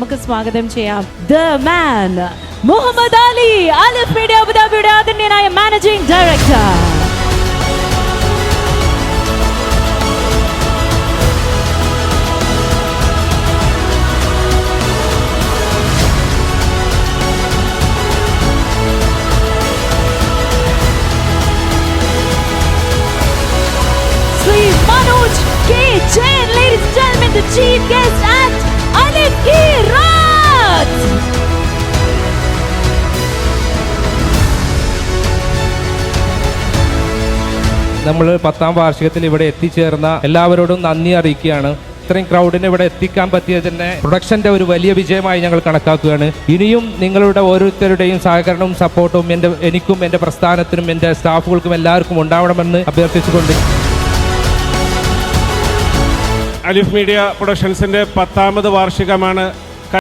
നമുക്ക് സ്വാഗതം ചെയ്യാം the man Muhammad Ali, Alif media അബുദാബിയുടെ ആദരണീയനായ managing director. Shri Manoj K Jain, ladies and gentlemen, the chief guest at Alif Kirat. നമ്മൾ 10ാം വാർഷികത്തിൽ ഇവിടെ എത്തിച്ചേർന്ന എല്ലാവരോടും നന്ദി അറിയിക്കുകയാണ്. ഇത്രയും ക്രൗഡിനെ ഇവിടെ എത്തിക്കാൻ പറ്റിയത് തന്നെ പ്രൊഡക്ഷന്റെ ഒരു വലിയ വിജയമായി ഞങ്ങൾ കണക്കാക്കുകയാണ്. ഇനിയും നിങ്ങളുടെ ഓരോരുത്തരുടെയും സഹകരണവും സപ്പോർട്ടും എനിക്കും എൻ്റെ പ്രസ്ഥാനത്തിനും എൻ്റെ സ്റ്റാഫുകൾക്കും എല്ലാവർക്കും ഉണ്ടാവണമെന്ന് അഭ്യർത്ഥിച്ചുകൊണ്ട് അലിഫ് മീഡിയ പ്രൊഡക്ഷൻസിൻ്റെ 10ാമത് വാർഷികമാണ്